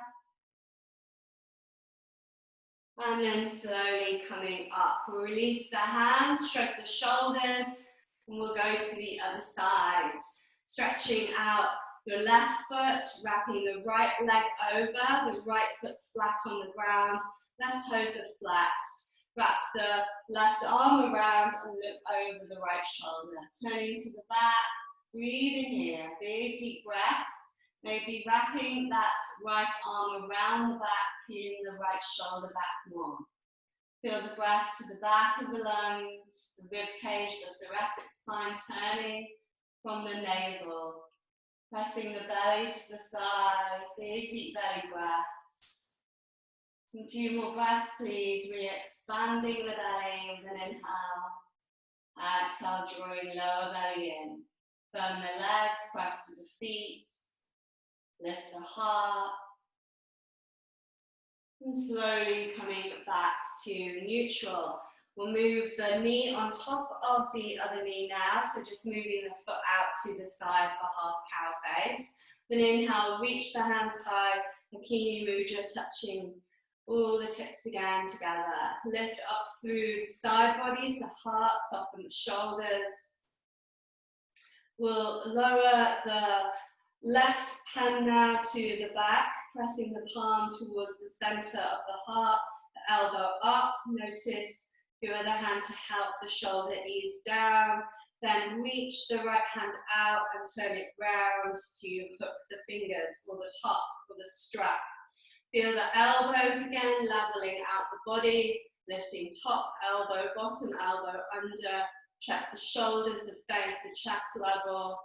And then slowly coming up. We'll release the hands, shrug the shoulders, and we'll go to the other side. Stretching out your left foot, wrapping the right leg over, the right foot's flat on the ground, left toes are flexed. Wrap the left arm around and look over the right shoulder. Turning to the back, breathing here, big deep breaths. Maybe wrapping that right arm around the back, peeling the right shoulder back more. Feel the breath to the back of the lungs, the rib cage, the thoracic spine turning from the navel. Pressing the belly to the thigh, big deep belly breaths. And 2 more breaths please, really expanding the belly with an inhale. Exhale, drawing lower belly in. Firm the legs, press to the feet. Lift the heart, and slowly coming back to neutral. We'll move the knee on top of the other knee now, so just moving the foot out to the side for half cow face. Then inhale, reach the hands high, Hakini Mudra, touching all the tips again together. Lift up through the side bodies, the heart, soften the shoulders. We'll lower the left hand now to the back, pressing the palm towards the center of the heart, the elbow up. Notice your other hand to help the shoulder ease down. Then reach the right hand out and turn it round to hook the fingers or the top or the strap. Feel the elbows again, leveling out the body, lifting top elbow, bottom elbow under. Check the shoulders, the face, the chest level.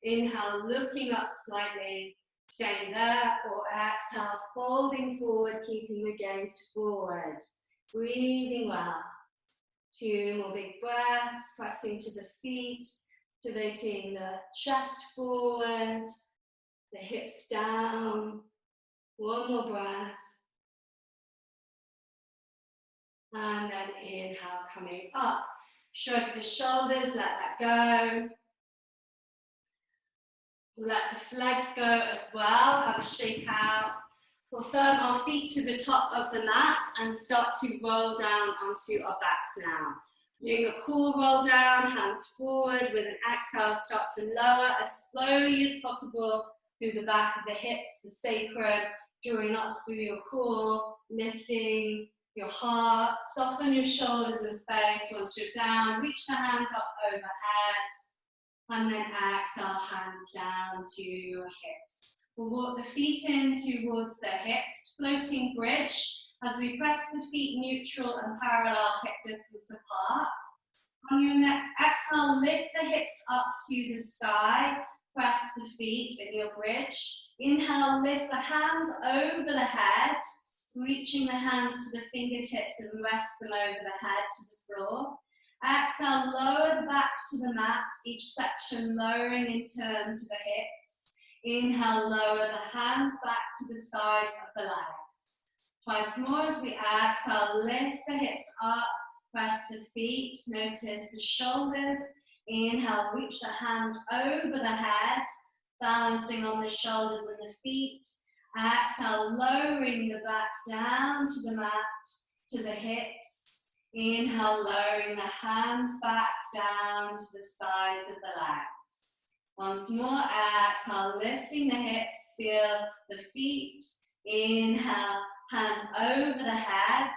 Inhale, looking up slightly, staying there, or exhale, folding forward, keeping the gaze forward. Breathing well. 2 more big breaths, pressing to the feet, activating the chest forward, the hips down. 1 more breath. And then inhale, coming up. Shrug the shoulders, let that go. Let the legs go as well, have a shake out. We'll firm our feet to the top of the mat and start to roll down onto our backs now. Doing a cool roll down, hands forward. With an exhale, start to lower as slowly as possible through the back of the hips, the sacrum, drawing up through your core, lifting your heart, soften your shoulders and face. Once you're down, reach the hands up overhead. And then exhale, hands down to your hips. We'll walk the feet in towards the hips, floating bridge, as we press the feet neutral and parallel hip distance apart. On your next exhale, lift the hips up to the sky, press the feet in your bridge. Inhale, lift the hands over the head, reaching the hands to the fingertips and rest them over the head to the floor. Exhale, lower the back to the mat, each section lowering in turn to the hips. Inhale, lower the hands back to the sides of the legs. Twice more as we exhale, lift the hips up, press the feet, notice the shoulders. Inhale, reach the hands over the head, balancing on the shoulders and the feet. Exhale, lowering the back down to the mat, to the hips. Inhale, lowering the hands back down to the sides of the legs. Once more, exhale, lifting the hips, feel the feet. Inhale, hands over the head.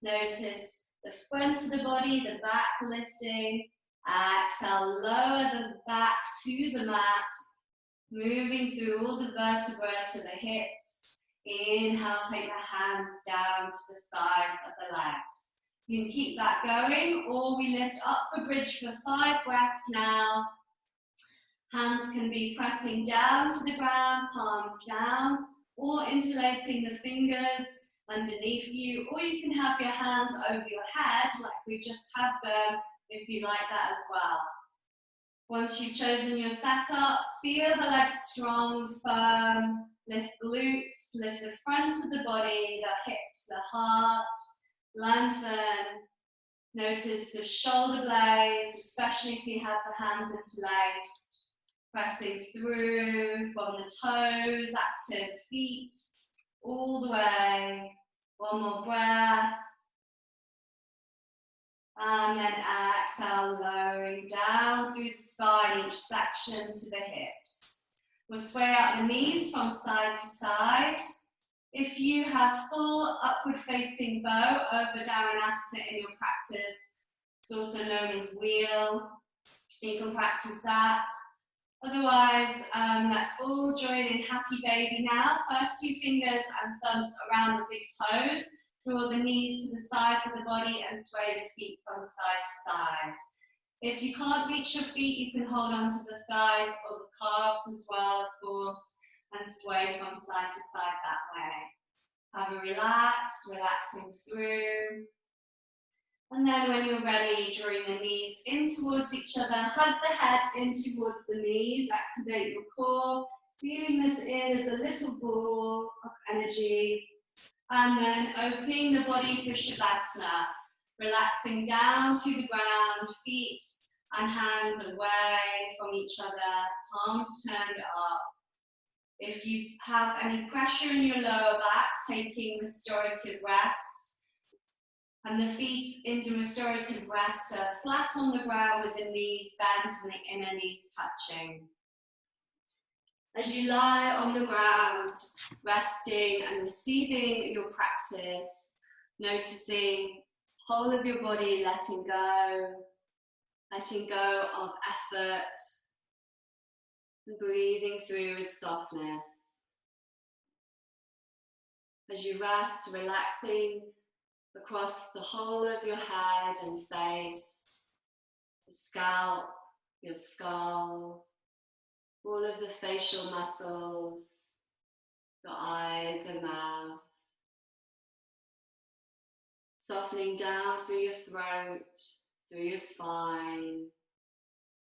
Notice the front of the body, the back lifting. Exhale, lower the back to the mat, moving through all the vertebrae to the hips. Inhale, take the hands down to the sides of the legs. You can keep that going, or we lift up for bridge for 5 breaths now. Hands can be pressing down to the ground, palms down, or interlacing the fingers underneath you, or you can have your hands over your head like we just have done, if you like that as well. Once you've chosen your setup, feel the legs strong, firm, lift glutes, lift the front of the body, the hips, the heart, lengthen. Notice the shoulder blades, especially if you have the hands interlaced, pressing through from the toes, active feet, all the way. One more breath. And then exhale, lowering down through the spine, each section to the hips. We'll sway out the knees from side to side. If you have full upward facing bow over Dharmanasana in your practice, it's also known as wheel. You can practice that. Otherwise, let's all join in happy baby now. First 2 fingers and thumbs around the big toes. Draw the knees to the sides of the body and sway the feet from side to side. If you can't reach your feet, you can hold on to the thighs or the calves as well, of course, and sway from side to side that way. Have a relax, relaxing through. And then when you're ready, drawing the knees in towards each other, hug the head in towards the knees, activate your core, sealing this in as a little ball of energy. And then opening the body for Shavasana, relaxing down to the ground, feet and hands away from each other, palms turned up. If you have any pressure in your lower back, taking restorative rest. And the feet into restorative rest are flat on the ground with the knees bent and the inner knees touching. As you lie on the ground, resting and receiving your practice, noticing the whole of your body letting go of effort, and breathing through with softness. As you rest, relaxing across the whole of your head and face, the scalp, your skull, all of the facial muscles, your eyes and mouth. Softening down through your throat, through your spine,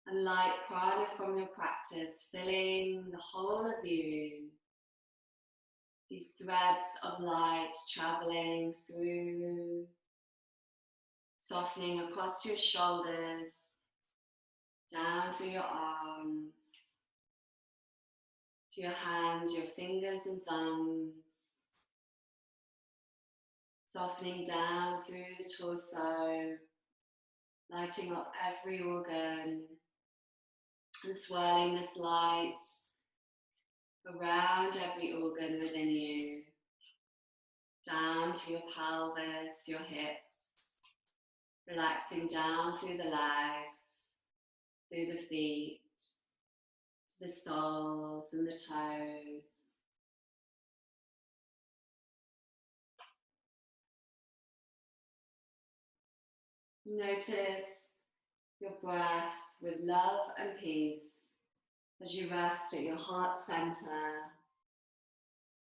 and light prana from your practice, filling the whole of you. These threads of light traveling through, softening across your shoulders, down through your arms, to your hands, your fingers and thumbs, softening down through the torso, lighting up every organ, and swirling this light around every organ within you, down to your pelvis, your hips, relaxing down through the legs, through the feet, the soles and the toes. Notice your breath with love and peace as you rest at your heart center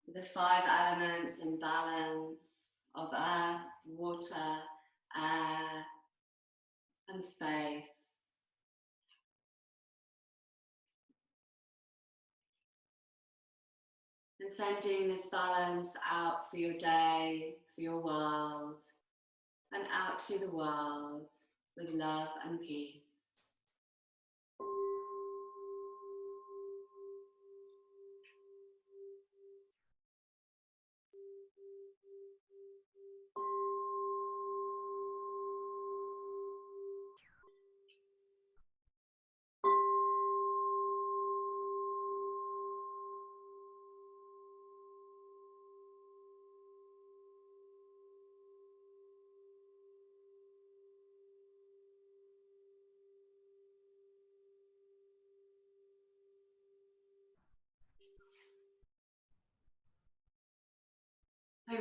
with the 5 elements in balance of earth, water, air, and space. And sending this balance out for your day, for your world, and out to the world with love and peace.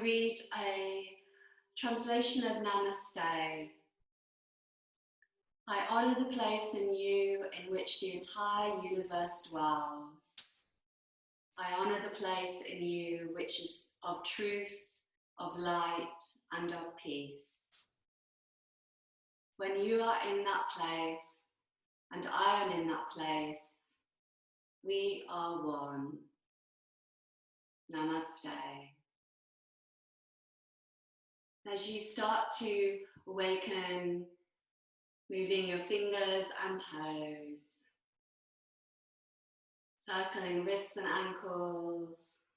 to read a translation of Namaste. I honour the place in you in which the entire universe dwells. I honour the place in you which is of truth, of light, and of peace. When you are in that place, and I am in that place, we are one. Namaste. As you start to awaken, moving your fingers and toes, circling wrists and ankles,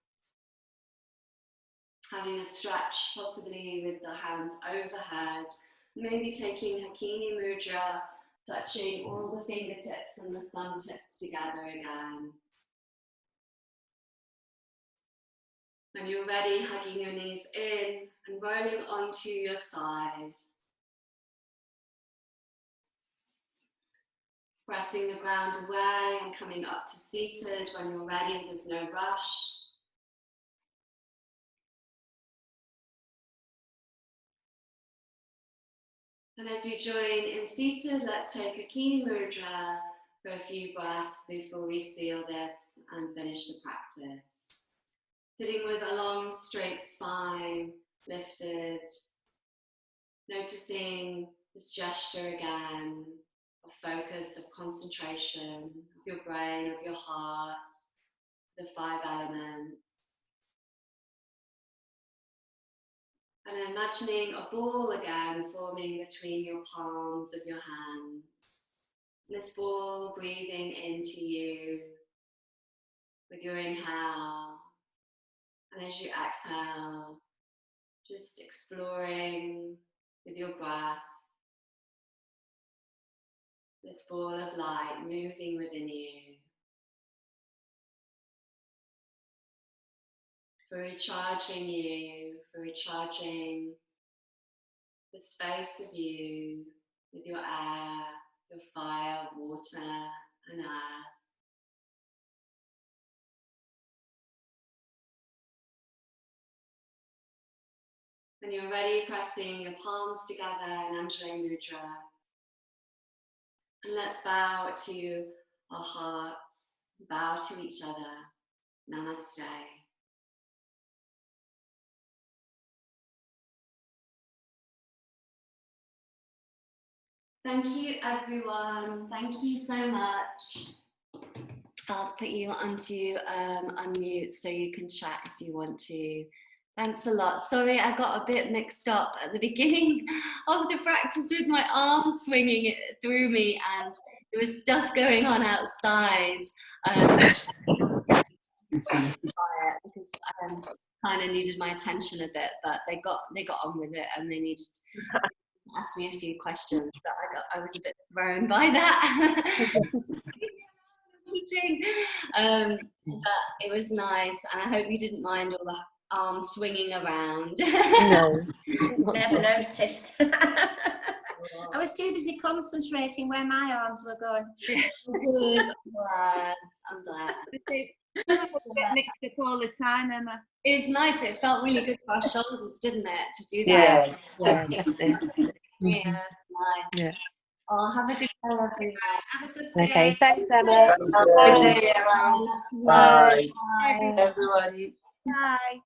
having a stretch possibly with the hands overhead, maybe taking Hakini Mudra, touching all the fingertips and the thumb tips together again. When you're ready, hugging your knees in and rolling onto your side. Pressing the ground away and coming up to seated. When you're ready, there's no rush. And as we join in seated, let's take Hakini Mudra for a few breaths before we seal this and finish the practice. Sitting with a long, straight spine, lifted, noticing this gesture again, of focus, of concentration, of your brain, of your heart, the 5 elements. And imagining a ball again forming between your palms of your hands. This ball breathing into you with your inhale. And as you exhale, just exploring with your breath this ball of light moving within you. For recharging you, for recharging the space of you with your air, your fire, water and earth. When you're ready, pressing your palms together in Anjali Mudra. And let's bow to our hearts, bow to each other. Namaste. Thank you, everyone. Thank you so much. I'll put you onto unmute so you can chat if you want to. Thanks a lot. Sorry, I got a bit mixed up at the beginning of the practice with my arm swinging it through me, and there was stuff going on outside. Because I kind of needed my attention a bit, but they got on with it, and they needed to ask me a few questions. So I was a bit thrown by that. Teaching, but it was nice, and I hope you didn't mind all the arms swinging around. No, never noticed. I was too busy concentrating where my arms were going. Good, I'm glad. Get mixed up all the time, Emma. It's nice. It felt really good for our shoulders, didn't it, to do that? yeah, definitely. Yeah, nice. Yeah. Oh, have a good day, everyone. Have a good day. Okay, thanks, Emma. Good day, everyone. Bye. Bye, everyone. Bye.